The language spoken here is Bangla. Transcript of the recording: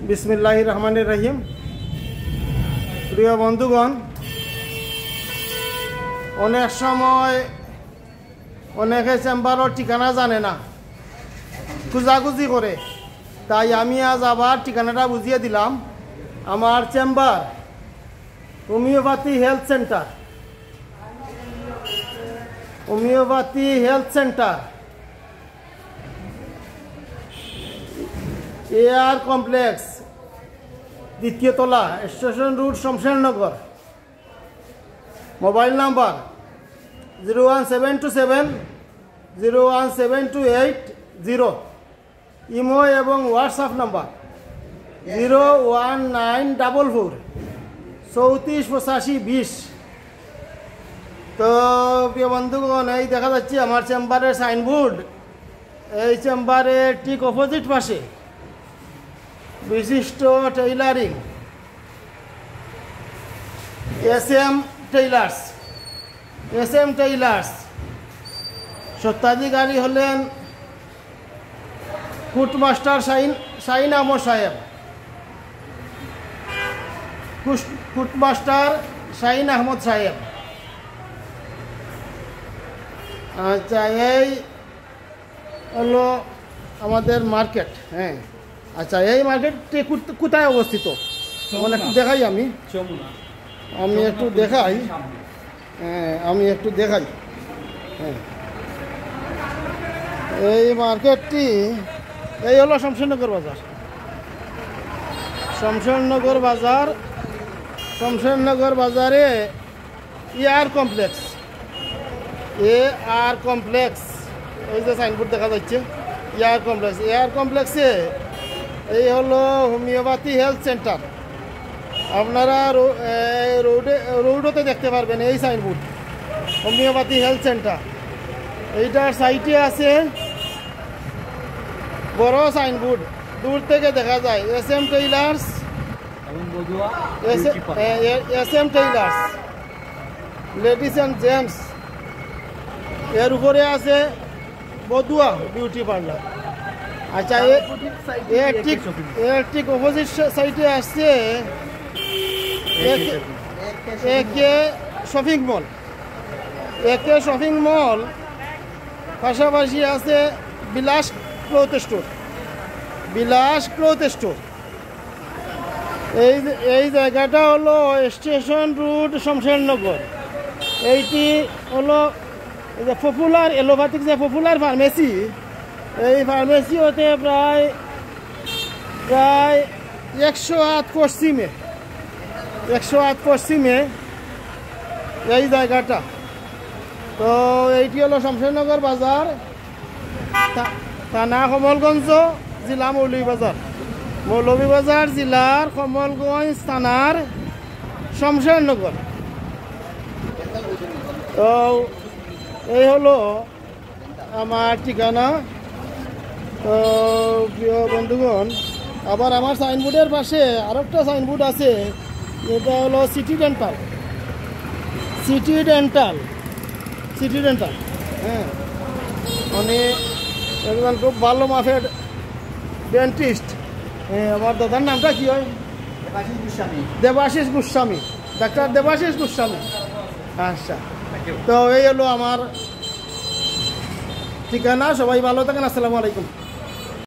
বিসমিল্লাহির রহমানির রহিম। প্রিয় বন্ধুগণ, অনেক সময় অনেকে চেম্বারের ঠিকানা জানে না, খুঁজাখুঁজি করে। তাই আমি আজ আবার ঠিকানাটা বুঝিয়ে দিলাম। আমার chamber homeopathy health centre, homeopathy health centre, AR complex, দ্বিতীয় তলা, station road, Shamshernagar. Mobile number 01727017280। Imo এবং হোয়াটসঅ্যাপ নাম্বার 01944348520। তো প্রিয় বন্ধুগণ, এই দেখা যাচ্ছে আমার চেম্বারের সাইনবোর্ড। এই চেম্বারের ঠিক অপোজিট পাশে বিশিষ্ট টেইলারিং, এসএম টেইলার্স স্বত্বাধিকারী হলেন ফুটমাস্টার শাহিন আহমদ সাহেব। ফুটমাস্টার শাহিন আহমদ সাহেব। আচ্ছা, এই হলো আমাদের মার্কেট। হ্যাঁ, আচ্ছা, এই মার্কেটটি কোথায় অবস্থিত? একটু দেখাই আমি একটু দেখাই। হ্যাঁ, এই মার্কেটটি এই হলো শমশেরনগর বাজারে এআর কমপ্লেক্স, এই যে সাইনবোর্ড দেখা যাচ্ছে, এআর কমপ্লেক্সে এই হলো হোমিওপ্যাথি হেলথ সেন্টার। আপনারা রোডতে দেখতে পারবেন এই সাইনবোর্ড, হোমিওপ্যাথি হেলথ সেন্টার। এইটার সাইটে আছে বড় সাইনবোর্ড, দূর থেকে দেখা যায় SM tailors, ladies and gents. এর উপরে আছে বদুয়া বিউটি পার্লার। আচ্ছা, এর ঠিক অপোজিট সাইডে আসছে একে শপিং মল। পাশাপাশি আছে বিলাস ক্লথ স্টোর। এই জায়গাটা হলো স্টেশন রোড, শমশেরনগর। এইটি হলো যে পপুলার এলোপ্যাথিক যে পপুলার ফার্মেসি, এই ফার্মেসি হতে প্রায় 108 পশ্চিমে এই জায়গাটা। তো এইটি হলো শমশেরনগর বাজার, থানা কমলগঞ্জ, জেলা মৌলভীবাজার জেলার কমলগঞ্জ থানার শমশেরনগর। তো এই হলো আমার ঠিকানা। তো প্রিয় বন্ধুগণ, আবার আমার সাইনবোর্ডের পাশে আরেকটা সাইনবোর্ড আছে, এটা হলো সিটি ডেন্টাল। হ্যাঁ, মানে একজন খুব ভালো মাফের ডেন্টিস্ট। আমার দাদার নামটা কি হয়? দেবাশিস গোস্বামী, ডাক্তার দেবাশিস গোস্বামী। আচ্ছা, তো এই হলো আমার ঠিকানা। সবাই ভালো থাকেন। আসসালামু আলাইকুম।